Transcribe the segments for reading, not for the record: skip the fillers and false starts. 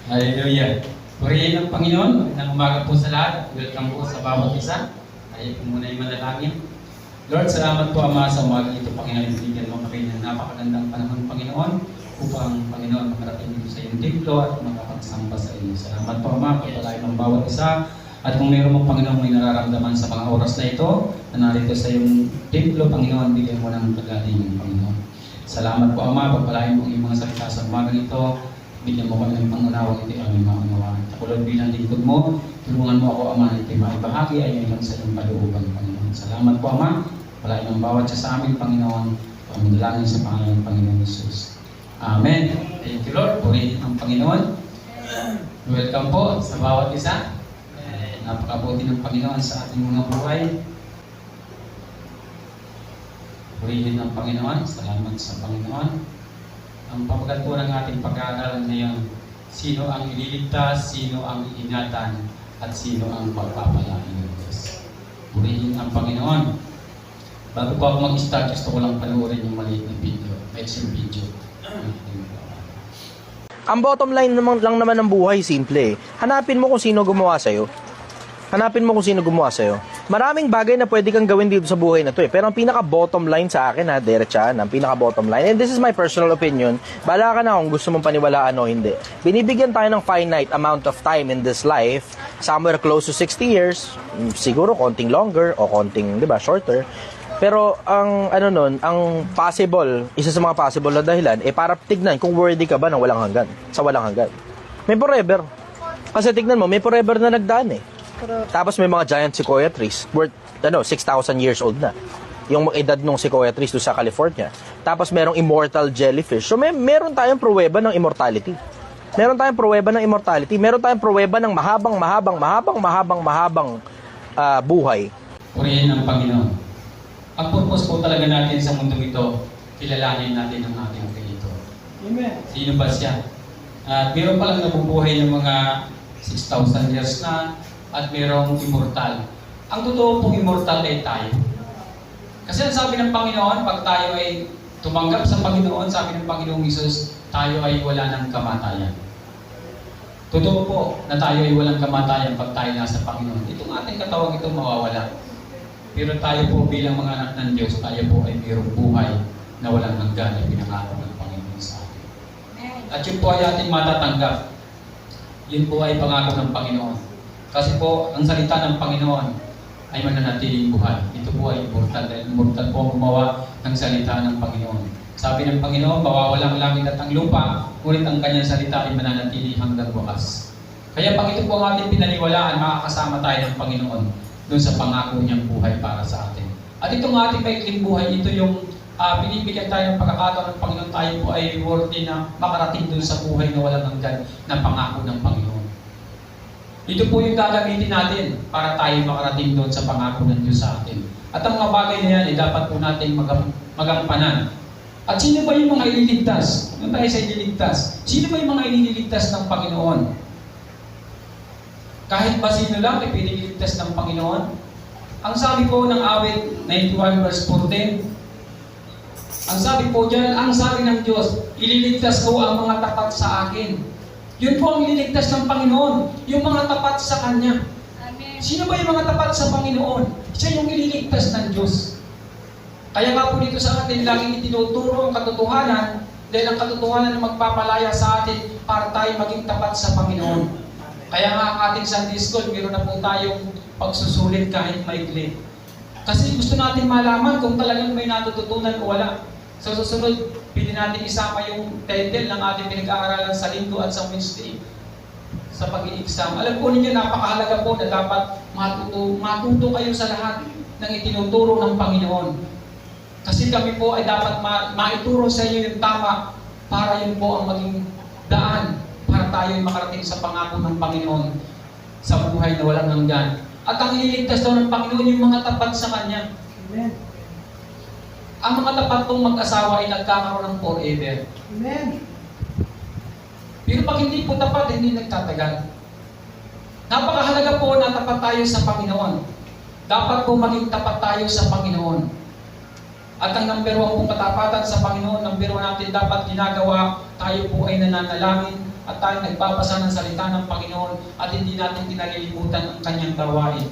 Hallelujah. Purihin ang Panginoon. Magandang umaga po sa lahat. Welcome po sa bawat isa. Tayo po muna yung manalangin. Lord, salamat po Ama sa umaga ito, Panginoon. Bigyan mo kami ng napakagandang panahon, Panginoon, upang Panginoon makarating dito sa iyong templo at makapagsamba sa iyo. Salamat po Ama, pagpalain ng bawat isa. At kung mayroon mo Panginoon may nararamdaman sa mga oras na ito, na narito sa iyong templo, Panginoon, bigyan mo ng pagdating, Panginoon. Salamat po Ama, pagpalain mo iyong mga salita sa umaga ito. Bigyan mo kami ng pangunawang ito ang aming maunawaan. Ako Lord, bilang lingkod mo, tulungan mo ako Ama na ito'y maibahagi ay ngayon sa iyong kalooban, Panginoon. Salamat po Ama, palain ng bawat siya sa amin, Panginoon. Pamidalangin sa pangalan ng Panginoon Jesus. Amen. Thank you Lord, purihin ang Panginoon. Welcome po sa bawat isa. Napakabuti ng Panginoon sa ating mga buhay. Purihin ang Panginoon. Salamat sa Panginoon. Ang pamagat po ng ating pag-aaralan ngayon, sino ang ililigtas, sino ang iingatan, at sino ang pagpapalain ng Diyos. Purihin ang Panginoon. Bago po ako mag-start, gusto ko lang panoorin yung maliit na video. Medyo video. Ang bottom line lang naman ng buhay, simple eh. Hanapin mo kung sino gumawa sa'yo. Hanapin mo kung sino gumawa sa'yo. Maraming bagay na pwede kang gawin dito sa buhay na to eh. Pero ang pinaka-bottom line sa akin ha, diretsahan, ang pinaka-bottom line, and this is my personal opinion, bala ka na kung gusto mong paniwalaan o hindi. Binibigyan tayo ng finite amount of time in this life, somewhere close to 60 years, siguro konting longer o konting, di ba, shorter. Pero ang ano nun, ang possible, isa sa mga possible na dahilan, para tignan kung worthy ka ba ng walang hanggan, sa walang hanggan. May forever. Kasi tignan mo, may forever na nagdaan eh. Tapos may mga giant sequoia trees worth 6,000 years old na. Yung edad ng sequoia trees doon sa California. Tapos merong immortal jellyfish. So meron tayong pruweba ng immortality. Meron tayong pruweba ng immortality. Meron tayong pruweba ng mahabang buhay. Purihin ang Panginoon. Ang purpose po talaga natin sa mundong ito, kilalanin natin ang ating Creator. Amen. Sino ba siya? Meron palang nabubuhay ng mga 6,000 years na, at mayroong immortal. Ang totoo pong immortal ay tayo. Kasi ang sabi ng Panginoon, pag tayo ay tumanggap sa Panginoon, sabi ng Panginoong Hesus, tayo ay wala ng kamatayan. Totoo po na tayo ay walang kamatayan pag tayo nasa Panginoon. Itong ating katawang ito mawawala. Pero tayo po bilang mga anak ng Diyos, tayo po ay mayroong buhay na walang hanggan ay pinangako ng Panginoon sa atin. At yun po ay ating matatanggap. Yun po ay pangako ng Panginoon. Kasi po, ang salita ng Panginoon ay mananatiling buhay. Ito po ay immortal. Dahil immortal po ang gumawa ng salita ng Panginoon. Sabi ng Panginoon, mawawalang langit at ang lupa, ngunit ang kanyang salita ay mananatili hanggang wakas. Kaya pag ito po ang ating pinaniwalaan, makakasama tayo ng Panginoon doon sa pangako niyang buhay para sa atin. At itong ating maikling buhay, ito yung binibigyan tayo ng pagkakataon ng Panginoon, tayo po ay worthy na makarating doon sa buhay na walang hanggan na pangako ng Panginoon. Ito po yung gagamitin natin para tayo makarating doon sa pangako ng Diyos sa atin. At ang mga bagay na yan ay dapat po natin magampanan. At sino ba yung mga ililigtas? Ano tayo sa ililigtas? Sino ba yung mga ililigtas ng Panginoon? Kahit ba sino lang ay piniligtas ng Panginoon? Ang sabi po ng awit 91 verse 14, ang sabi po dyan, ang sabi ng Diyos, ililigtas ko ang mga tapat sa akin. Yun po ang ililigtas ng Panginoon, yung mga tapat sa Kanya. Amen. Sino ba yung mga tapat sa Panginoon? Siya yung ililigtas ng Diyos. Kaya nga po dito sa atin, laging itinuturo ang katotohanan, dahil ang katotohanan na magpapalaya sa atin para tayo maging tapat sa Panginoon. Kaya nga ang ating Sunday School, meron na po tayong pagsusulit kahit maikli. Kasi gusto natin malaman kung talagang may natututunan o wala. Sa susunod, pwede natin isama yung title ng ating pinag-aaralan sa Linggo at sa Wednesday sa pag-i-exam. Alam po ninyo, napakahalaga po na dapat matuto kayo sa lahat ng itinuturo ng Panginoon. Kasi kami po ay dapat maituro sa inyo yung tama para yun po ang maging daan para tayo ay makarating sa pangako ng Panginoon sa buhay na walang hanggan. At ang ililigtas daw ng Panginoon yung mga tapat sa Kanya. Amen. Ang mga tapat kong mag-asawa ay nagkakaroon ng forever. Amen. Pero pag hindi po tapat, hindi nagtatagal. Napakahalaga po na tapat tayo sa Panginoon. Dapat po maging tapat tayo sa Panginoon. At ang number 1 pong katapatan sa Panginoon, number 1 natin dapat ginagawa, tayo po ay nananalangin at tayo nagbabasa ng salita ng Panginoon at hindi natin kinalilimutan ang kanyang gawain.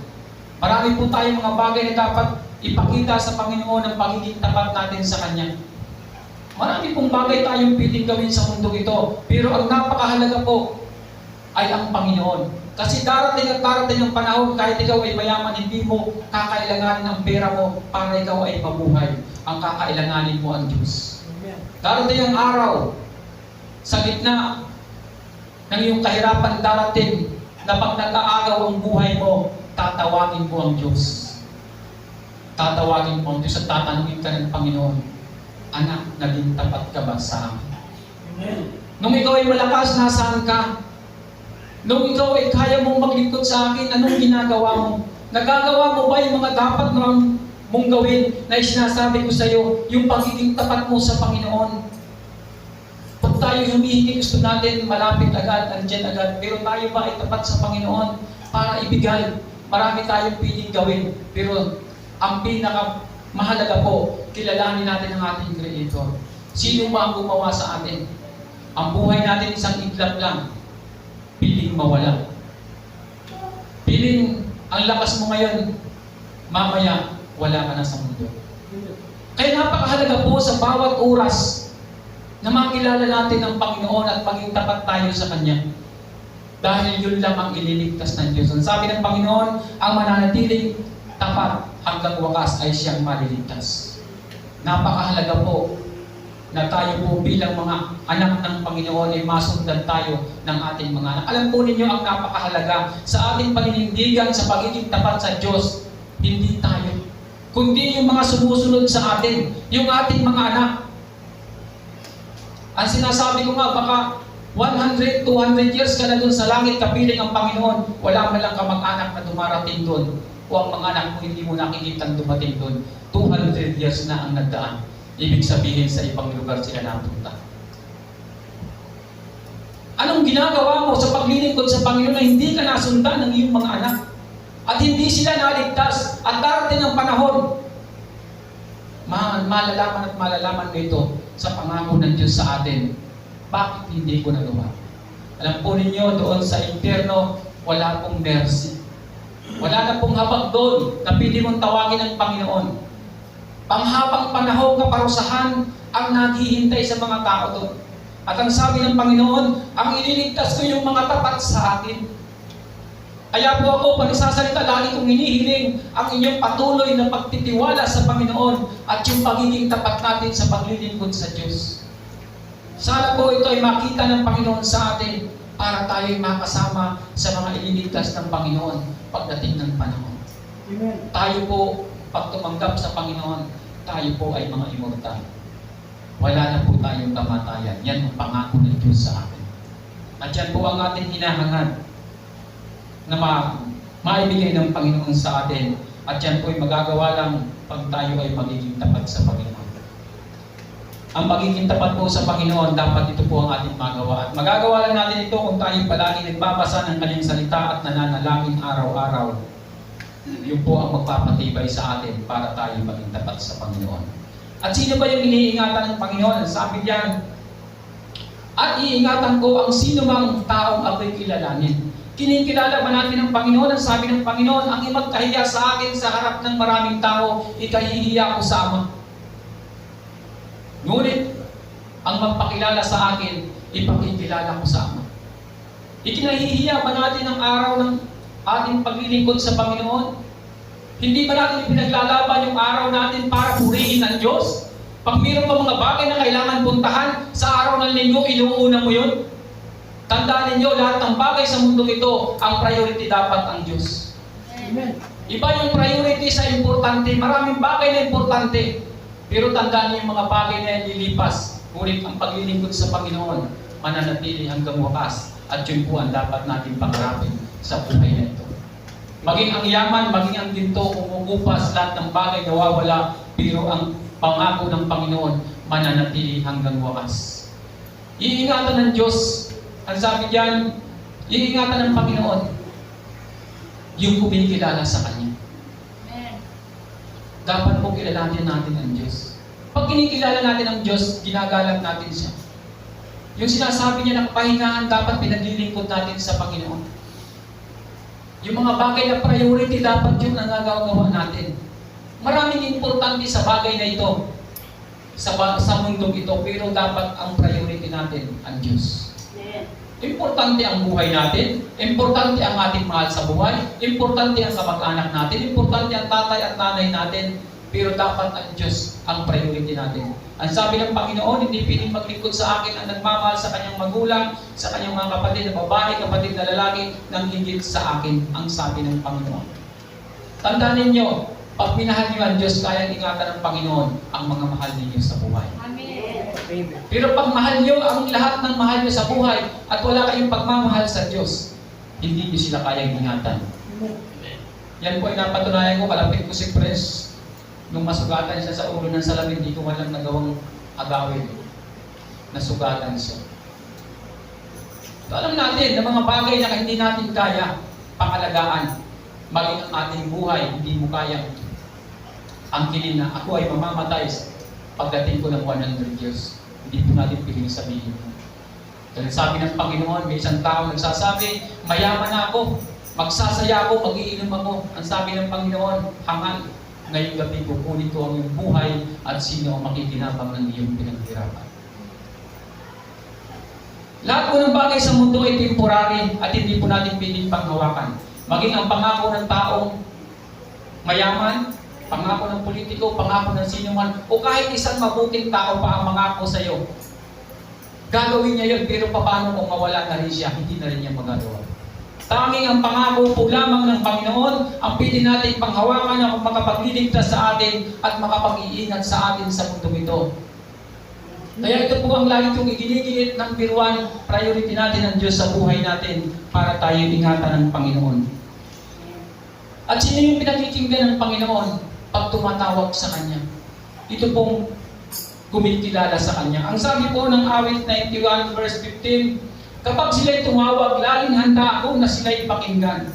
Marami po tayong mga bagay na dapat ipakita sa Panginoon ang pagiging tapat natin sa Kanya. Marami pong bagay tayong pwedeng gawin sa mundo ito, pero ang napakahalaga po ay ang Panginoon. Kasi darating at darating ang panahon, kahit ikaw ay mayaman, hindi mo kakailanganin ang pera mo para ikaw ay mabuhay. Ang kakailanganin mo ang Diyos. Darating ang araw, sa gitna ng iyong kahirapan darating, na pag nag-aagaw ang buhay mo, tatawagin mo ang Diyos. Tatawagin mo ang Diyos at tatanungin ka ng Panginoon, anak, naging tapat ka ba sa akin? Amen. Nung ikaw ay malakas, nasaan ka? Nung ikaw ay kaya mong maglingkod sa akin, anong ginagawa mo? Nagagawa mo ba yung mga dapat mong gawin na sinasabi ko sa iyo, yung pagiging tapat mo sa Panginoon? Pag tayo humihingi, gusto natin malapit agad, andyan agad, pero tayo ba ay tapat sa Panginoon para ibigay? Marami tayong pwedeng gawin, pero ang pinakamahalaga po, kilalanin natin ang ating Creator. Sino ba ang gumawa sa atin? Ang buhay natin isang iglap lang, piling mawala. Piling ang lakas mo ngayon, mamaya wala ka na sa mundo. Kaya napakahalaga po sa bawat oras na makilala natin ang Panginoon at maging tapat tayo sa Kanya. Dahil yun lang ang ililigtas ng Diyos. Ang sabi ng Panginoon, ang mananatiling tapat hanggang wakas ay siyang maliligtas. Napakahalaga po na tayo po bilang mga anak ng Panginoon ay masundan tayo ng ating mga anak. Alam po ninyo ang napakahalaga sa ating paninindigan sa pagiging tapat sa Diyos, hindi tayo, kundi yung mga sumusunod sa atin, yung ating mga anak. Ang sinasabi ko nga, baka 100, 200 years ka na doon sa langit, kapiling ang Panginoon, wala man lang kamag-anak na dumarating doon. O ang mga anak mo hindi mo nakikitang dumating doon. 200 years na ang nagdaan. Ibig sabihin sa ibang lugar sila napunta. Anong ginagawa mo sa paglilingkod sa Panginoon na hindi ka nasundan ng iyong mga anak? At hindi sila naligtas at darating ang panahon. Malalaman at malalaman mo ito sa pangako ng Diyos sa atin. Bakit hindi ko nagawa? Alam po ninyo, doon sa impyerno, wala pong mercy. Wala na pong habag doon na pili mong tawagin ng Panginoon. Panghabang panahon kaparusahan ang naghihintay sa mga tao doon. At ang sabi ng Panginoon, ang ililigtas ko yung mga tapat sa akin. Kaya po ako, panisasalita, lagi kong hinihiling ang inyong patuloy na pagtitiwala sa Panginoon at yung pagiging tapat natin sa paglilingkod sa Diyos. Sana po ito ay makita ng Panginoon sa atin para tayo ay makasama sa mga ililigtas ng Panginoon pagdating ng panahon. Amen. Tayo po, pag tumanggap sa Panginoon, tayo po ay mga immortal. Wala na po tayong kamatayan. Yan ang pangako ng Diyos sa atin. At yan po ang ating hinahangad na maibigay ng Panginoon sa atin. At yan po ay magagawa lang pag tayo ay magiging tapat sa Panginoon. Ang pagiging tapat po sa Panginoon, dapat ito po ang ating magawa. At magagawa lang natin ito kung tayo palagi nagbabasa ng Kanyang salita at nananalangin araw-araw. Yun po ang magpapatibay sa atin para tayo maging tapat sa Panginoon. At sino ba yung iniingatan ng Panginoon? Sabi diyan, at iingatan ko ang sino mang taong ako'y kilalanin. Kinikilala ba natin ang Panginoon? Ang sabi ng Panginoon, ang imagkahiya sa akin sa harap ng maraming tao, ikahihiya ko sa Ama. Ngunit, ang magpakilala sa akin, ipakikilala ko sa Ama. Ikinahihiya ba natin ang araw ng ating paglilingkod sa Panginoon? Hindi ba natin pinaglalaban yung araw natin para purihin ang Diyos? Pag mayroon pa mga bagay na kailangan puntahan, sa araw ng linggo, inuuna mo yun? Tandaan ninyo, lahat ng bagay sa mundo ito, ang priority dapat ang Diyos. Amen. Iba yung priority sa importante. Maraming bagay na importante. Pero tandaan niyo yung mga bagay na yan lilipas. Ngunit ang paglilingkod sa Panginoon, mananatili hanggang wakas. At yun po ang dapat natin pangarapin sa buhay na ito. Maging ang yaman, maging ang ginto, kumukupas, lahat ng bagay nawawala. Pero ang pangako ng Panginoon, mananatili hanggang wakas. Iingatan ng Diyos. Ang sabi diyan, iingatan ng Panginoon yung kumikilala sa Kanya. Amen. Dapat po kilalanin natin ang Diyos. Pag kinikilala natin ang Diyos, ginagalang natin siya. Yung sinasabi niya na kapahingahan dapat pinaglilingkod natin sa Panginoon. Yung mga bagay na priority dapat yung nangagawa natin. Maraming importante sa bagay na ito, sa mundong ito, pero dapat ang priority natin ang Diyos. Importante ang buhay natin, importante ang ating mahal sa buhay, importante ang kamag-anak natin, importante ang tatay at nanay natin, pero dapat ang Diyos ang priority natin. Ang sabi ng Panginoon, hindi piling maglingkod sa akin ang nagmamahal sa kanyang magulang, sa kanyang mga kapatid na babae, kapatid na lalaki, nang higit sa akin, ang sabi ng Panginoon. Tandaan ninyo, pag minahal niyo ang Diyos, kayang ingatan ng Panginoon ang mga mahal ninyo sa buhay. Amen. Pero pag mahal niyo ang lahat ng mahal niyo sa buhay at wala kayong pagmamahal sa Diyos, hindi niyo sila kayang ingatan. Yan po ay napatunayan ko, kalapit ko si Pres. Nung masugatan siya sa ulo ng salamin, di ko walang nagawang agawin. Nasugatan siya. So, alam natin na mga bagay na hindi natin kaya pangalagaan, maging ang ating buhay, hindi mo kaya angkinin na ako ay mamamatay pagdating ko ng 100 years. Hindi po natin piling sabihin. Dahil sabi ng Panginoon, may isang tao nagsasabi, mayaman na ako, magsasaya ako, mag-iinom ako. Ang sabi ng Panginoon, hangal. Ngayong gabi kukunin ko ang iyong buhay at sino ang makikinabang ng iyong pinaghirapan. Lahat po ng bagay sa mundo ay temporary at hindi po natin piling panghawakan. Maging ang pangako ng taong mayaman, pangako ng politiko, pangako ng sino man, o kahit isang mabuting tao pa ang mangako sa iyo. Gagawin niya yun, pero paano kung mawala na rin siya, hindi na rin niya magagawa. Tanging ang pangako po lamang ng Panginoon ang pwede natin panghawakan na makapagliligtas sa atin at makapag-iingat sa atin sa mundong ito. Kaya ito po ang lagi kong iginigiit ng biruan, priority natin ang Diyos sa buhay natin para tayo ingatan ng Panginoon. At sino yung pinakikinggan ng Panginoon pag tumatawag sa Kanya? Ito pong kumikilala sa Kanya. Ang sabi po ng awit 91 verse 15, kapag sila'y tumawag, laging handa ako na sila'y pakinggan.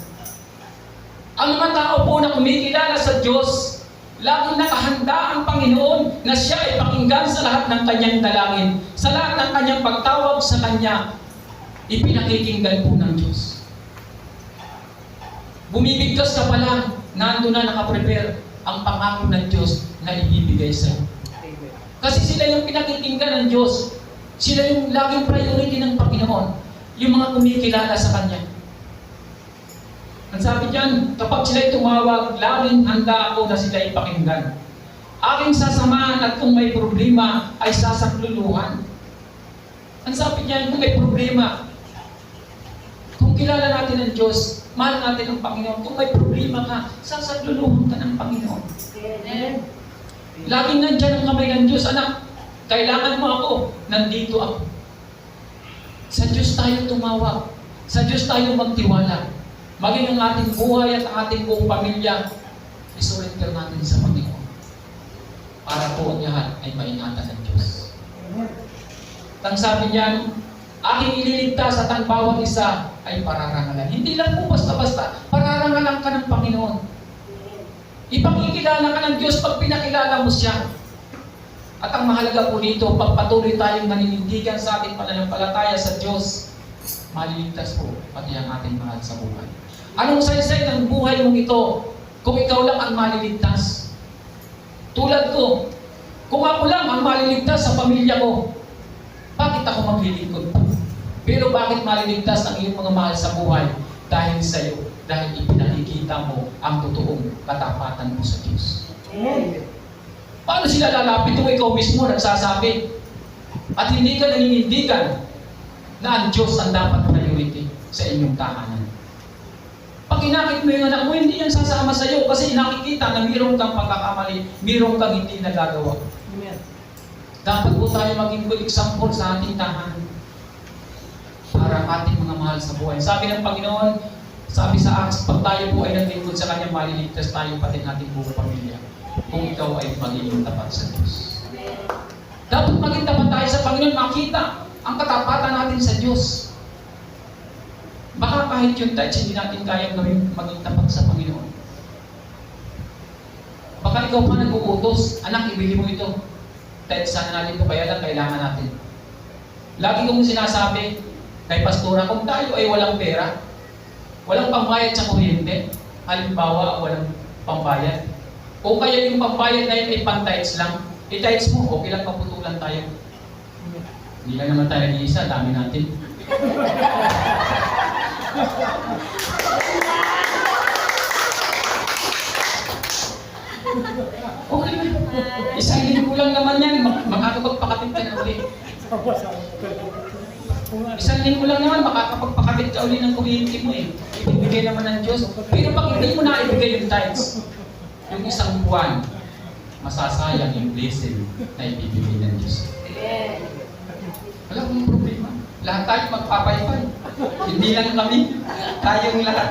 Ang mga tao po na kumikilala sa Diyos, laging nakahanda ang Panginoon na siya ay pakinggan sa lahat ng kanyang dalangin. Sa lahat ng kanyang pagtawag sa Kanya, ipinakikinggan po ng Diyos. Bumibigkas ka pa lang, nando na nakaprepare ang pangako ng Diyos na ibibigay sa iyo. Kasi sila yung pinakikinggan ng Diyos. Sila yung laging priority ng Panginoon, yung mga kumikilala sa Kanya. Ang sabi diyan, kapag sila'y tumawag, laging handa ako na sila'y pakinggan. Aking sasamahan at kung may problema, ay sasakluluhan. Ang sabi diyan, kung may problema, kung kilala natin ang Diyos, mahal natin ang Panginoon, kung may problema ka, sasakluluhan ka ng Panginoon. Laging nandyan ang kamay ng Diyos, anak. Kailangan mo ako, nandito ako. Sa Diyos tayo tumawag. Sa Diyos tayo magtiwala. Maging ang ating buhay at ang ating buong pamilya, isurrender natin sa Panginoon. Para po ang lahat ay maingatan ng Diyos. Ang sabi niyan, aking ililigtas at ang bawat isa ay pararangalan. Hindi lang po basta-basta, pararangalan ka ng Panginoon. Ipakikilala ka ng Diyos pag pinakilala mo siya. At ang mahalaga po dito, pagpatuloy tayong naninindigan sa ating pananampalataya sa Diyos, maliligtas po pati ang ating mahal sa buhay. Anong saysay ng buhay mong ito kung ikaw lang ang maliligtas? Tulad ko, kung ako lang ang maliligtas sa pamilya ko, bakit ako maglilingkod po? Pero bakit maliligtas ang iyong mga mahal sa buhay? Dahil sa iyo, dahil ipinakikita mo ang totoong katapatan mo sa Diyos. Paano sila lalapit kung ikaw mismo nagsasabi at hindi ka naninindigan na ang Diyos ang dapat priority sa inyong tahanan? Pag inakit mo yung anak mo, hindi yan sasama sa iyo kasi nakikita na mayroong kang pagkakamali, mayroong kang hindi nagagawa. Amen. Dapat po tayo maging good example sa ating tahanan para ating mga mahal sa buhay. Sabi ng Panginoon, sabi sa Acts, pag tayo po ay naglingkod sa Kanya, maliligtas tayo pati nating buong pamilya. Kung ikaw ay magiging tapat sa Diyos. Dapat maging tapat tayo sa Panginoon, makita ang katapatan natin sa Diyos. Baka kahit yung touch, hindi natin kayang gawin maging tapat sa Panginoon. Baka ikaw pa nag-uutos, anak, ibili mo ito. Touch sana natin ito, kaya lang kailangan natin. Lagi kong sinasabi kay pastora, kung tayo ay walang pera, walang pambayad sa kuryente, halimbawa, walang pambayad, o kaya yung pambayad na yun ay pan-tides lang, i-tides mo, okay lang, paputulan tayo. Hindi lang naman tayo nag-iisa, dami natin. Okay lang. Isang linggo lang naman yan, makakapagpakapit ka na ulit. Isang linggo lang naman, makakapagpakapit ka ulit ng kuryente mo eh. Ibibigay naman ng Diyos. Pero pag hindi mo na ibigay yung tithes, yung isang buwan, masasayang yung blessing na ibibigay ng Diyos. Wala akong problema. Lahat tayo magpapaypay. Hindi lang kami. Tayong lahat.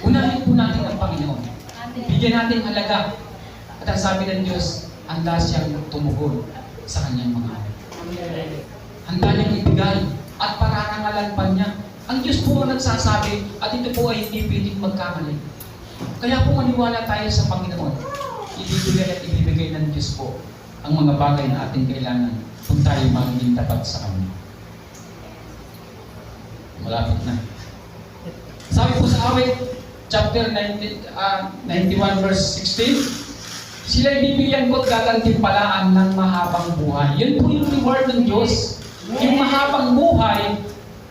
Unahin po natin ang Panginoon. Bigyan natin halaga. At ang sabi ng Diyos, handa siyang tumugon sa kanyang mga anak. Handa niyang ibigay at pararangalan pa niya. Ang Diyos po ang nagsasabi at ito po ay hindi pwedeng magkamali. Kaya po maniwala tayo sa Panginoon. Ibibigay at ibibigay ng Diyos po ang mga bagay na ating kailangan kung tayo magiging tapat sa Kanya. Malapit na. Sabi po sa awit, chapter 91 verse 16, sila ibibigyan ko at gagantimpalaan ng mahabang buhay. Yun po yung reward ng Diyos. Yung mahabang buhay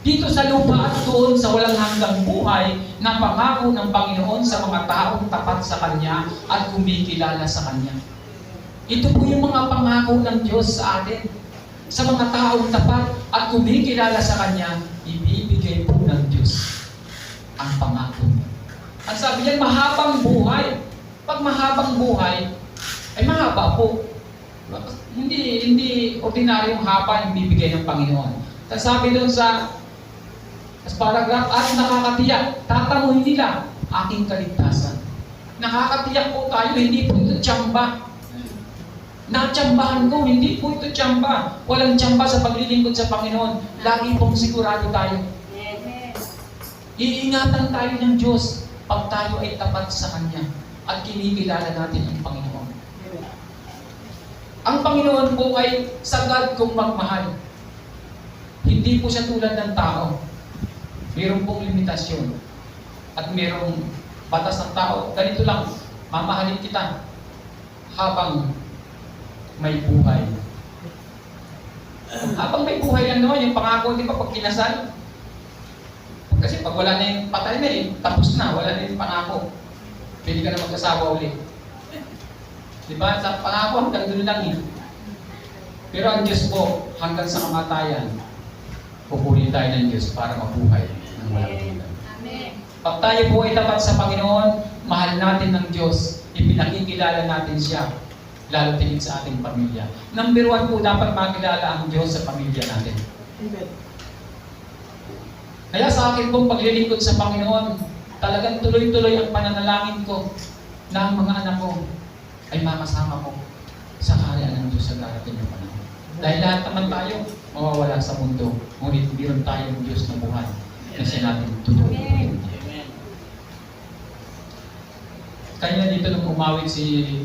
dito sa lupa at doon sa walang hanggang buhay na pangako ng Panginoon sa mga taong tapat sa Kanya at kumikilala sa Kanya. Ito po yung mga pangako ng Diyos sa atin. Sa mga taong tapat at kumikilala sa Kanya, ibibigay po ng Diyos ang pangako. Ang sabi niya, mahabang buhay. Pag mahabang buhay, ay mahaba po. Hindi ordinaryong haba yung bibigay ng Panginoon. Tapos sabi doon sa paragraph, at nakakatiyak, tatamuhin nila aking kaligtasan. Nakakatiyak po tayo, hindi po ito tiyamba. Natsambahan ko, hindi po ito tiyamba. Walang tiyamba sa paglilingkod sa Panginoon. Lagi pong sigurado tayo. Iingatan tayo ng Diyos pag tayo ay tapat sa Kanya at kinikilala natin ang Panginoon. Ang Panginoon po ay sagad kong magmahal. Hindi po siya tulad ng tao. Mayroon pong limitasyon at mayroong batas ng tao. Ganito lang, mamahalin kita habang may buhay. Habang may buhay lang naman, yung pangako, di ba, pag kinasal? Kasi pag wala na yung patay na eh, tapos na, wala na yung pangako. Pwede ka na magkasawa ulit. Di ba? Sa pangako, hanggang doon lang eh. Pero ang Diyos po, hanggang sa kamatayan, pupuli tayo ng Diyos para mabuhay ng walang hanggan. Pag tayo po ay tapat sa Panginoon, mahal natin ng Diyos, ipinakikilala natin siya, lalo tingin sa ating pamilya. Number 1 po, dapat makilala ang Diyos sa pamilya natin. Amen. Kaya sa akin pong paglilingkod sa Panginoon, talagang tuloy-tuloy ang pananalangin ko na ang mga anak ko ay makasama ko sa kaharian ng Diyos sa darating na panahon. Dahil lahat naman tayo mawawala sa mundo, ngunit meron tayong Diyos na buhay na siya natin tuturuan. Kanya dito nung umawit si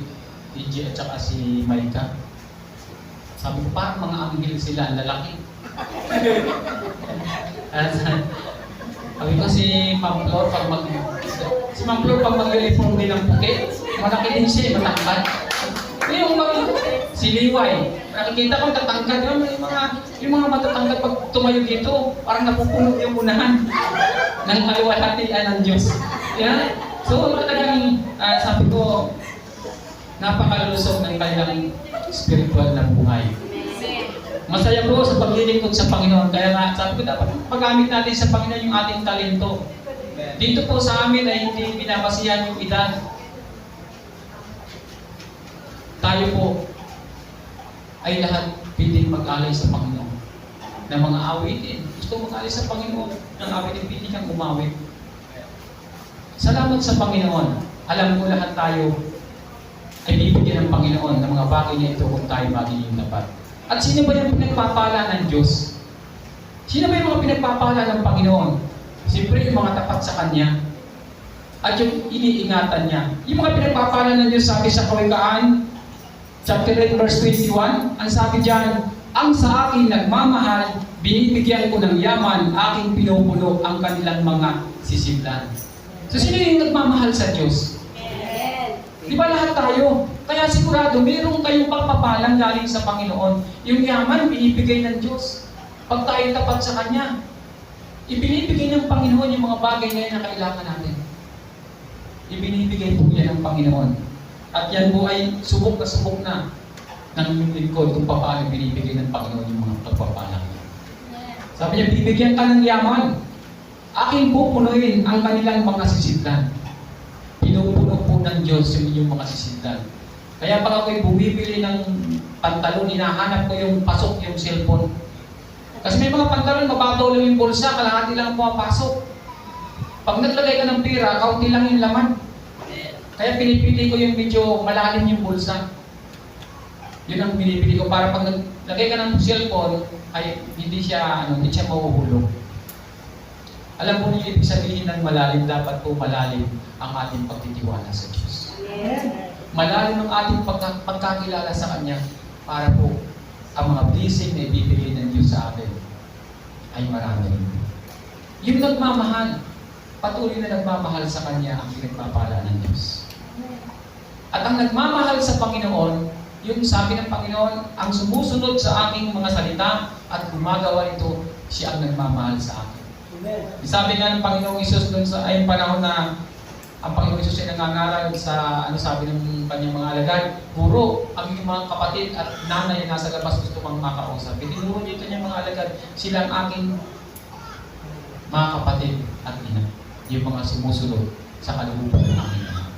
DJ at saka si Maika, sabi ko parang mga anghel sila, ang lalaki. At sabi ko si Ma'am Flor, pag mag-uniform din ng puti, malaki din siya, matangkad. Yung si Liway, nakikita ko tatangkad, yung mga matatangkad pag tumayo dito, parang napupunog yung unahan ng kaliwalhatian ng Diyos. Yeah? So talagang sabi ko, napakalusog ng kanilang spiritual na buhay. Masaya po sa paglilingkod sa Panginoon. Kaya nga, sabi ko, dapat paggamit natin sa Panginoon yung ating talento. Dito po sa amin ay hindi binabasihan yung edad. Tayo po ay lahat pwedeng mag-alay sa Panginoon. Na mga awitin. Gusto mag-alay sa Panginoon. Ng awitin, pwede kang umawit. Salamat sa Panginoon. Alam ko lahat tayo ay bibigyan ng Panginoon ng mga bagay na ito kung tayo magiging tapat. At sino ba yung pinagpapala ng Diyos? Sino ba yung mga pinagpapala ng Panginoon? Siyempre yung mga tapat sa Kanya. At yung iniingatan niya. Yung mga pinagpapala ng Diyos, sabi sa Kawikaan, chapter 8, verse 21, ang sabi diyan, ang sa akin nagmamahal, binibigyan ko ng yaman, aking pinupuno ang kanilang mga sisidlan. So sino yung nagmamahal sa Diyos? Di ba lahat tayo? Kaya sigurado, mayroong kayong pagpapalang galing sa Panginoon. Yung yaman, binibigay ng Diyos. Pag tayo tapat sa Kanya, ibinibigay ng Panginoon yung mga bagay na yan na kailangan natin. Ibinibigay po yan ng Panginoon. At yan po ay subok na ng inyong lingkod kung paano binibigay ng Panginoon yung mga pagpapalang. Sabi niya, bibigyan ka ng yaman. Aking pupunuin ang kanilang mga sisidlan. Pinupuno po ng Diyos yung inyong mga sisidlan. Kaya pag ako'y bumibili ng pantalon, hinahanap ko yung pasok, yung cellphone. Kasi may mga pantalon, mababaw lang yung bulsa, kalahati lang ang pumapasok. Pag naglagay ka ng pera, kaunti lang yung laman. Kaya pinipili ko yung medyo malalim yung bulsa. Yun ang pinipili ko para pag naglagay ka ng cellphone, ay hindi siya mahuhulog. Alam mo niyo ibig sabihin ng malalim, dapat po malalim ang ating pagtitiwala sa Diyos. Malalim ang ating pagkakilala sa Kanya para po ang mga blessing na ibibigay ng Diyos sa atin ay marami. Yung nagmamahal, patuloy na nagmamahal sa Kanya ang pinagpapala ng Diyos. At ang nagmamahal sa Panginoon, yung sabi ng Panginoon, ang sumusunod sa aking mga salita at gumagawa ito, siya ang nagmamahal sa akin. Sabi nga ng Panginoong Isus doon sa ayong panahon na ang Panginoong Isus ay nangangaral sa sabi ng kanyang mga alagad, Guro, ang inyong mga kapatid at nanay na nasa labas gusto kang makausap. Tinuro dito niya mga alagad, sila ang aking mga kapatid at ina, yung mga sumusunod sa kalooban ng aking ina.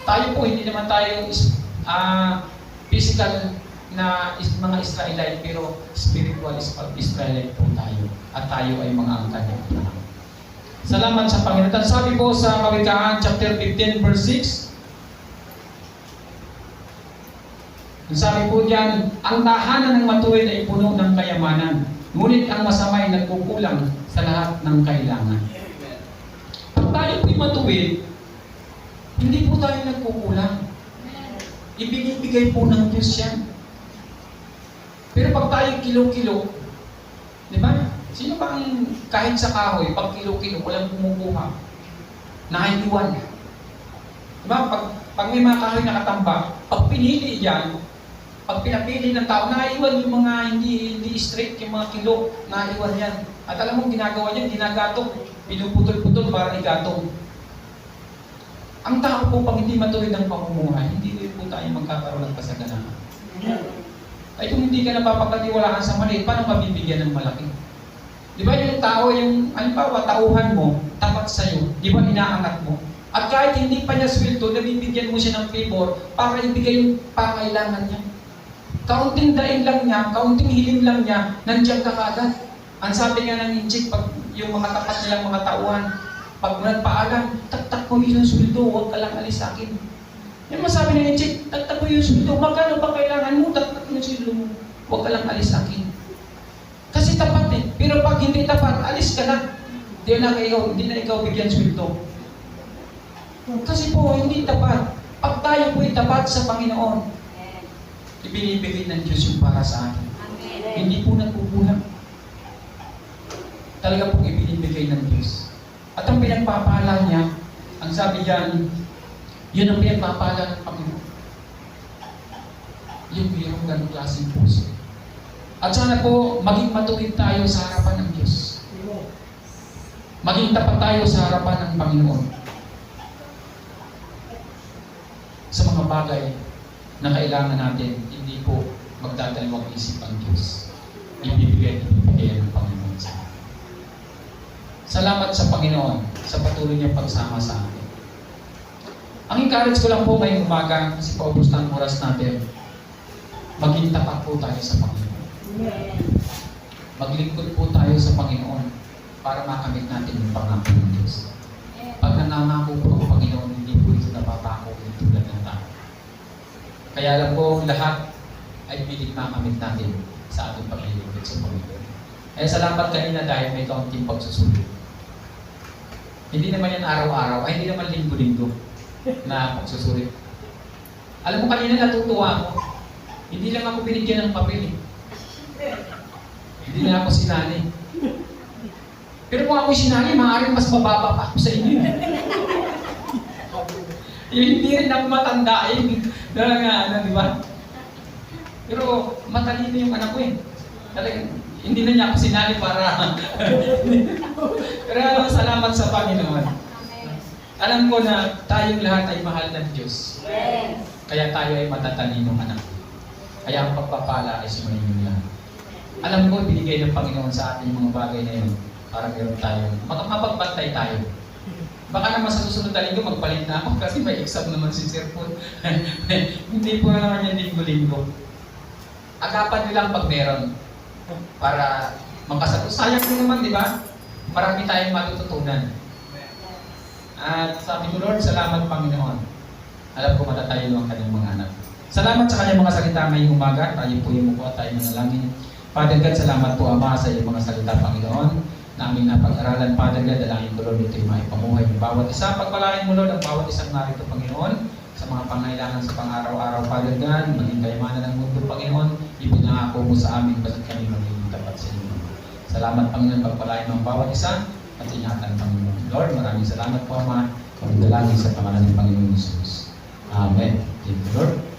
Tayo po, hindi naman tayo physical na mga Israelite, pero spiritual Israelite po tayo. At tayo ay mga angkan ng Panginoon. Salamat sa Panginoon. At sabi po sa Kawikaan chapter 15 verse 6, sabi po diyan, ang tahanan ng matuwid ay puno ng kayamanan, ngunit ang masama ay nagkukulang sa lahat ng kailangan. Pag tayo po'y matuwid, hindi po tayo nagkukulang. Ibinibigay po ng Diyos yan. Pero pag tayo kilo-kilo, di ba? Sino ba ang kahit sa kahoy, pag kilo-kilo, walang kumukuha? Nakaiwan. Di ba? Pag may mga kahoy nakatambak, pag pinili yan, pag pinapili ng tao, naiwan yung mga hindi straight, yung mga kilo, naiwan yan. At alam mo, ginagawa niyan, ginagatong, pinuputol-putol para igatong. Ang tao po, pag hindi matuwid ang pamumuhay, hindi rin po tayo magkakaroon ng kasaganahan. Ay kung hindi ka napapagkatiwalaan sa maliit, paano mabibigyan ng malaki? Di ba yung tao, yung halimbawa, tauhan mo, tapat sa'yo, di ba inaangat mo? At kahit hindi pa niya sweldo, nabibigyan mo siya ng favor para ibigay yung pangailangan niya. Kaunting daing lang niya, kaunting hiling lang niya, nandiyan ka kagad. Ang sabi nga ng inchik, pag yung mga tapat nilang mga tauhan, pag nagpaalam, taktak mo yung sweldo, huwag ka lang alis sa akin. Yung masabi ng inchik, taktak mo yung sweldo, magkano ba kailangan mo, taktak mo yung sweldo mo, huwag ka lang alis sa akin. Kasi tapat eh. Pero pag hindi tapat, alis ka na. Hindi na ikaw bigyan sweldo. Kasi po, hindi tapat. Pag tayo po'y tapat sa Panginoon, ibinibigay ng Diyos yung para sa atin. Hindi po nagkukulang. Talaga pong ibinibigay ng Diyos. At ang pinagpapala niya, ang sabi diyan, yun ang pinagpapala ng Panginoon. Yung mayroong ganong klaseng puso. At sana po, maging matuwid tayo sa harapan ng Diyos. Maging tapat tayo sa harapan ng Panginoon. Sa mga bagay na kailangan natin, hindi po magdadalawang isip ang Diyos. Ibibigay ng Panginoon sa atin. Salamat sa Panginoon sa patuloy niyang pagsama sa atin. Ang encourage ko lang po ngayong umaga, kasi paubos na ang oras natin, maging tapat po tayo sa Panginoon. Maglingkod po tayo sa Panginoon para makamit natin yung pangako ng Diyos. Pag nangangako po ang Panginoon, hindi po ito napapako ng tulad ng tao. Kaya lang po, lahat ay pilit makamit natin sa ating paglilingkod sa Panginoon. Kaya salamat kanina dahil may kaunting pagsusulit. Hindi naman yan araw-araw, ay hindi naman linggo-linggo na pagsusulit. Alam mo kanina natutuwa ako, hindi lang ako binigyan ng papel eh. Hindi na ako sinali. Pero kung ako'y sinali, maaaring mas mababa pa ako sa inyo. Yung hindi rin ako matanda di ba? Pero matalino yung anak ko eh. Talagang, hindi na niya ako sinali para... Pero salamat sa Panginoon. Alam ko na tayong lahat ay mahal ng Diyos. Kaya tayo ay matatalinong anak. Kaya ang pagpapala ay sumayin lahat. Alam ko, binigay ng Panginoon sa atin yung mga bagay na yun para meron tayo, mapagbantay tayo. Baka naman sa susunod na linggo magpalit na ako kasi may exam naman si Sir Paul. Hindi po naman yan linggo-linggo. Agapan nyo lang pag meron para makasagot. Sayang din naman, di ba? Marami tayong matututunan. At sabi ko, Lord, salamat Panginoon. Alam ko matatalino ang kanyang mga anak. Salamat sa kanyang mga salita ngayong umaga. Tayo po yung mukha, tayo manalangin. Father God, salamat po Ama sa iyong mga salita, Panginoon. Namin na pag-aralan, Father God, dalangin ko, Lord, ito'y maipamuhay ng bawat isa. Pagpalain mo, Lord, ang bawat isang narito, Panginoon, sa mga pangailangan sa pang-araw-araw, Father God, maging kayamanan ng mundo, Panginoon, ipinangako mo sa amin, basta't kami magiging tapat sa inyo. Salamat, Panginoon, pagpalain mo ang bawat isa, at ingatan, Panginoon. Lord, maraming salamat po, Ama, kami dalangin sa pangalan ng Panginoon Jesus. Amen. Thank you, Lord.